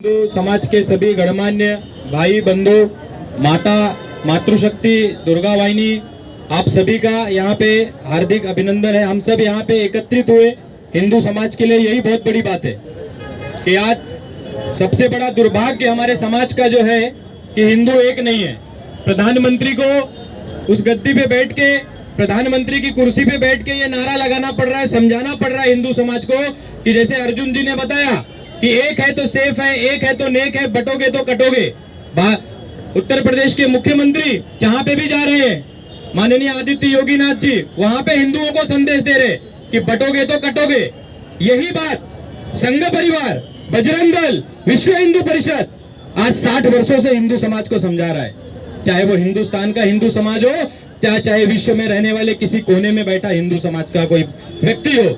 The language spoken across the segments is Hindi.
हिंदू समाज के सभी गणमान्य भाई बंधु, माता मातृशक्ति दुर्गा वाहिनी, आप सभी का यहाँ पे हार्दिक अभिनंदन है। हम सब यहाँ पे एकत्रित हुए हिंदू समाज के लिए, यही बहुत बड़ी बात है कि आज सबसे बड़ा दुर्भाग्य हमारे समाज का जो है कि हिंदू एक नहीं है। प्रधानमंत्री को उस गद्दी पे बैठ के, प्रधानमंत्री की कुर्सी पे बैठ के ये नारा लगाना पड़ रहा है, समझाना पड़ रहा है हिंदू समाज को कि जैसे अर्जुन जी ने बताया कि एक है तो सेफ है, एक है तो नेक है, बटोगे तो कटोगे। उत्तर प्रदेश के मुख्यमंत्री जहां पे भी जा रहे हैं, माननीय आदित्य योगी नाथ जी वहां पे हिंदुओं को संदेश दे रहे कि बटोगे तो कटोगे। यही बात संघ परिवार, बजरंग दल, विश्व हिंदू परिषद आज 60 वर्षों से हिंदू समाज को समझा रहा है, चाहे वो हिंदुस्तान का हिंदू समाज हो, चाहे विश्व में रहने वाले किसी कोने में बैठा हिंदू समाज का कोई व्यक्ति हो,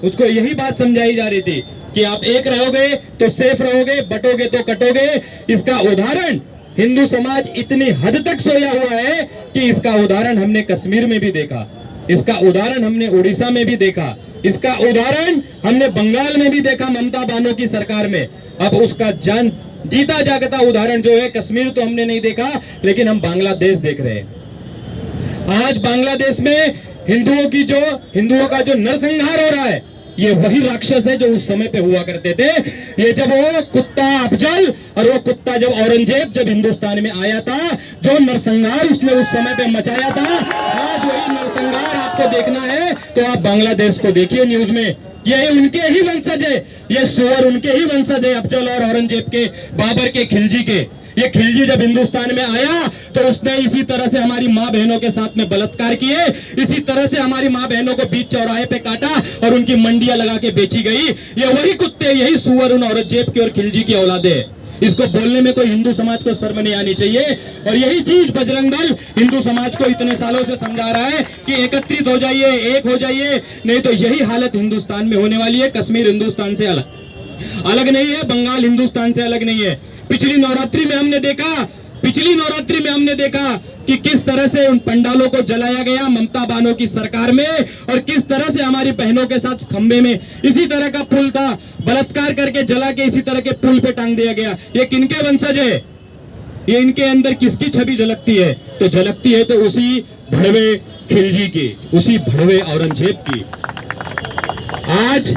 उसको यही बात समझाई जा रही थी कि आप एक रहोगे तो सेफ रहोगे, बटोगे तो कटोगे। इसका उदाहरण हिंदू समाज इतनी हद तक सोया हुआ है कि इसका उदाहरण हमने कश्मीर में भी देखा, इसका उदाहरण हमने उड़ीसा में भी देखा, इसका उदाहरण हमने बंगाल में भी देखा ममता बानो की सरकार में। अब उसका जीता जागता उदाहरण जो है, कश्मीर तो हमने नहीं देखा लेकिन हम बांग्लादेश देख रहे हैं। आज बांग्लादेश में हिंदुओं का जो नरसंहार हो रहा है, ये वही राक्षस है जो उस समय पे हुआ करते थे। ये जब वो कुत्ता अफजल और वो कुत्ता जब औरंगजेब जब हिंदुस्तान में आया था, जो नरसंहार उसने उस समय पे मचाया था, आज वही नरसंहार आपको देखना है तो आप बांग्लादेश को देखिए न्यूज में। ये उनके ही वंशज है, ये सुअर उनके ही वंशज है, अफजल और औरंगजेब के, बाबर के, खिलजी के। ये खिलजी जब हिंदुस्तान में आया तो उसने इसी तरह से हमारी माँ बहनों के साथ में बलात्कार किए, इसी तरह से हमारी माँ बहनों को बीच चौराहे पे काटा और उनकी मंडियां लगा के बेची गई। ये वही कुत्ते, यही सुअर उन औरंगजेब की और खिलजी की औलादे है। इसको बोलने में कोई हिंदू समाज को शर्म नहीं आनी चाहिए। और यही चीज बजरंग दल हिंदू समाज को इतने सालों से समझा रहा है कि एकत्रित हो जाइए, एक हो जाइए, नहीं तो यही हालत हिंदुस्तान में होने वाली है। कश्मीर हिंदुस्तान से अलग नहीं है, बंगाल हिंदुस्तान से अलग नहीं है। पिछली नवरात्रि में हमने देखा कि किस तरह से उन पंडालों को जलाया गया ममता बानो की सरकार में, और किस तरह से हमारी बहनों के साथ खंबे में इसी तरह का पुल था, बलात्कार करके जला के इसी तरह के पुल पे टांग दिया गया। ये किनके वंशज है? ये इनके अंदर किसकी छवि झलकती है? तो झलकती है तो उसी भड़वे खिलजी की, उसी भड़वे औरंगजेब की। आज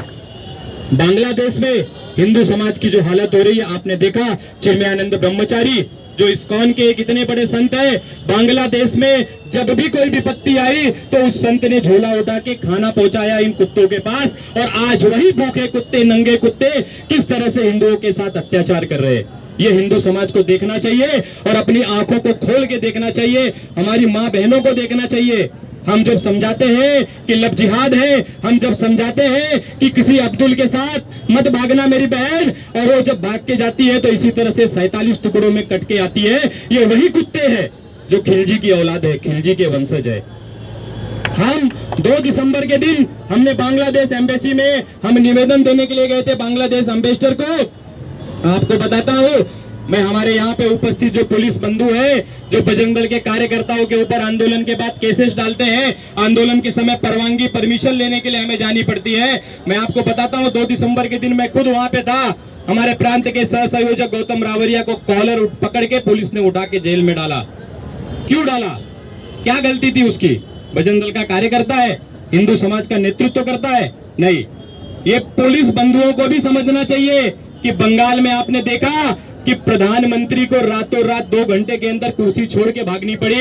बांग्लादेश में हिंदू समाज की जो हालत हो रही है, आपने देखा चिन्मयानंद ब्रह्मचारी जो इस्कॉन के एक इतने बड़े संत है, बांग्लादेश में जब भी कोई विपत्ति आई तो उस संत ने झोला उठा के खाना पहुंचाया इन कुत्तों के पास। और आज वही भूखे कुत्ते, नंगे कुत्ते किस तरह से हिंदुओं के साथ अत्याचार कर रहे हैं। ये हिंदू समाज को देखना चाहिए और अपनी आंखों को खोल के देखना चाहिए, हमारी माँ बहनों को देखना चाहिए। हम जब समझाते हैं कि लव जिहाद है, हम जब समझाते हैं कि किसी अब्दुल के साथ मत भागना मेरी बहन, और वो जब भाग के जाती है तो इसी तरह से 47 टुकड़ों में कट के आती है, ये वही कुत्ते हैं जो खिलजी की औलाद है, खिलजी के वंशज है। हम 2 दिसंबर के दिन हमने बांग्लादेश एम्बेसी में हम निवेदन देने के लिए गए थे बांग्लादेश एम्बेसडर को। आपको बताता हूँ, मैं हमारे यहाँ पे उपस्थित जो पुलिस बंधु है, जो बजरंग दल के कार्यकर्ताओं के ऊपर आंदोलन के बाद केसेस डालते हैं, आंदोलन के समय परवानगी, परमिशन लेने के लिए हमें जानी पड़ती है। मैं आपको बताता हूँ, 2 दिसंबर के दिन मैं खुद वहां पे था। हमारे प्रांत के सह संयोजक गौतम रावरिया को कॉलर पकड़ के पुलिस ने उठा के जेल में डाला। क्यों डाला? क्या गलती थी उसकी? बजरंग दल का कार्यकर्ता है, हिंदू समाज का नेतृत्व करता है? नहीं। ये पुलिस बंधुओं को भी समझना चाहिए कि बंगाल में आपने देखा कि प्रधानमंत्री को रातों रात 2 घंटे के अंदर कुर्सी छोड़ के भागनी पड़ी।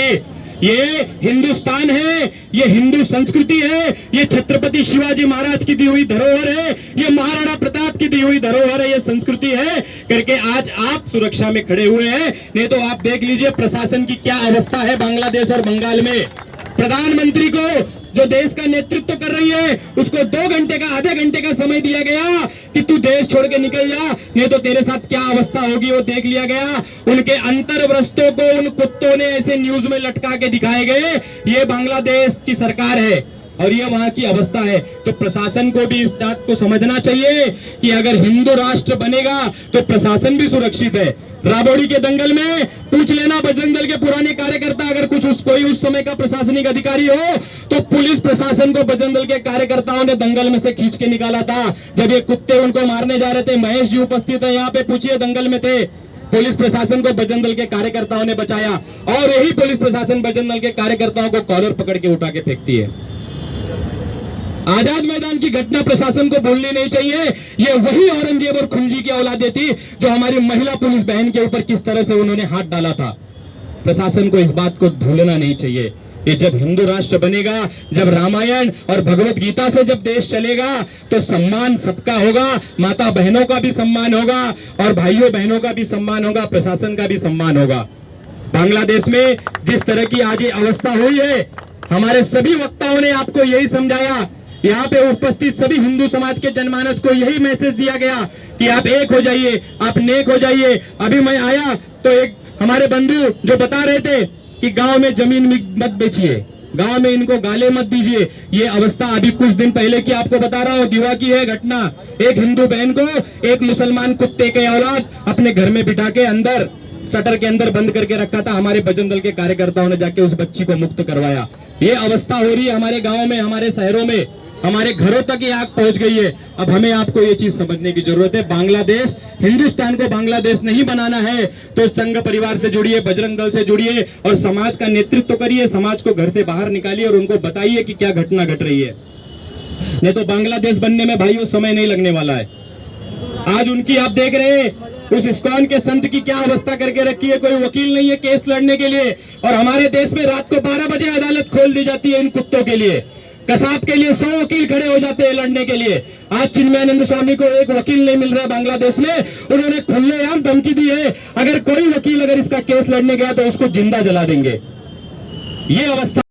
ये हिंदुस्तान है, ये हिंदू संस्कृति है, ये छत्रपति शिवाजी महाराज की दी हुई धरोहर है, ये महाराणा प्रताप की दी हुई धरोहर है, ये संस्कृति है करके आज आप सुरक्षा में खड़े हुए हैं। नहीं तो आप देख लीजिए प्रशासन की क्या अवस्था है बांग्लादेश और बंगाल में। प्रधानमंत्री को जो देश का नेतृत्व कर रही है उसको 2 घंटे का, आधे घंटे का समय दिया गया कि तू देश छोड़ के निकल जा, नहीं तो तेरे साथ क्या अवस्था होगी वो देख लिया गया। उनके अंतर्वस्त्रों को उन कुत्तों ने ऐसे न्यूज में लटका के दिखाए गए। ये बांग्लादेश की सरकार है, और ये वहां की अवस्था है। तो प्रशासन को भी इस बात को समझना चाहिए कि अगर हिंदू राष्ट्र बनेगा तो प्रशासन भी सुरक्षित है। राबौरी के दंगल में पूछ लेना बजरंग दल के पुराने कार्यकर्ता, अगर कोई उस समय का प्रशासनिक अधिकारी हो तो पुलिस प्रशासन को बजरंग दल के कार्यकर्ताओं ने दंगल में से खींच के निकाला था। जब ये कुत्ते उनको मारने जा रहे थे, महेश जी उपस्थित है यहाँ पे, पूछिए दंगल में थे, पुलिस प्रशासन को बजरंग दल के कार्यकर्ताओं ने बचाया। और यही पुलिस प्रशासन बजरंग दल के कार्यकर्ताओं को कॉलर पकड़ के उठा के फेंकती है। आजाद मैदान की घटना प्रशासन को भूलनी नहीं चाहिए। ये वही औरंगजेब और खुंजी की औलादें थी जो हमारी महिला पुलिस बहन के ऊपर किस तरह से उन्होंने हाथ डाला था। प्रशासन को इस बात को भूलना नहीं चाहिए। ये जब हिंदू राष्ट्र बनेगा, जब रामायण और भगवत गीता से जब देश चलेगा तो सम्मान सबका होगा, माता बहनों का भी सम्मान होगा और भाइयों बहनों का भी सम्मान होगा, प्रशासन का भी सम्मान होगा। बांग्लादेश में जिस तरह की आज ये अवस्था हुई है, हमारे सभी वक्ताओं ने आपको यही समझाया। यहाँ पे उपस्थित सभी हिंदू समाज के जनमानस को यही मैसेज दिया गया कि आप एक हो जाइए, आप नेक हो जाइए। अभी मैं आया तो एक हमारे बंधु जो बता रहे थे कि गांव में जमीन मत बेचिए, गांव में इनको गाले मत दीजिए। ये अवस्था अभी कुछ दिन पहले की आपको बता रहा हूं, दीवा की है घटना। एक हिंदू बहन को एक मुसलमान कुत्ते के औलाद अपने घर में बिठा के अंदर शटर के अंदर बंद करके रखा था। हमारे बजरंग दल के कार्यकर्ताओं ने जाके उस बच्ची को मुक्त करवाया। ये अवस्था हो रही है हमारे गाँव में, हमारे शहरों में, हमारे घरों तक ये आग पहुंच गई है। अब हमें आपको ये चीज समझने की जरूरत है। बांग्लादेश, हिंदुस्तान को बांग्लादेश नहीं बनाना है तो संघ परिवार से जुड़िए, बजरंग दल से जुड़िए और समाज का नेतृत्व करिए। समाज को घर से बाहर निकालिए और उनको बताइए कि क्या घटना घट रही है। नहीं तो बांग्लादेश बनने में भाइयों समय नहीं लगने वाला है। आज उनकी आप देख रहे हैं उस इस्कॉन के संत की क्या अवस्था करके रखी है। कोई वकील नहीं है केस लड़ने के लिए। और हमारे देश में रात को 12 बजे अदालत खोल दी जाती है इन कुत्तों के लिए। कसाब के लिए 100 वकील खड़े हो जाते हैं लड़ने के लिए। आज चिन्मयानंद स्वामी को एक वकील नहीं मिल रहा बांग्लादेश में। उन्होंने खुलेआम धमकी दी है, अगर कोई वकील अगर इसका केस लड़ने गया तो उसको जिंदा जला देंगे। ये अवस्था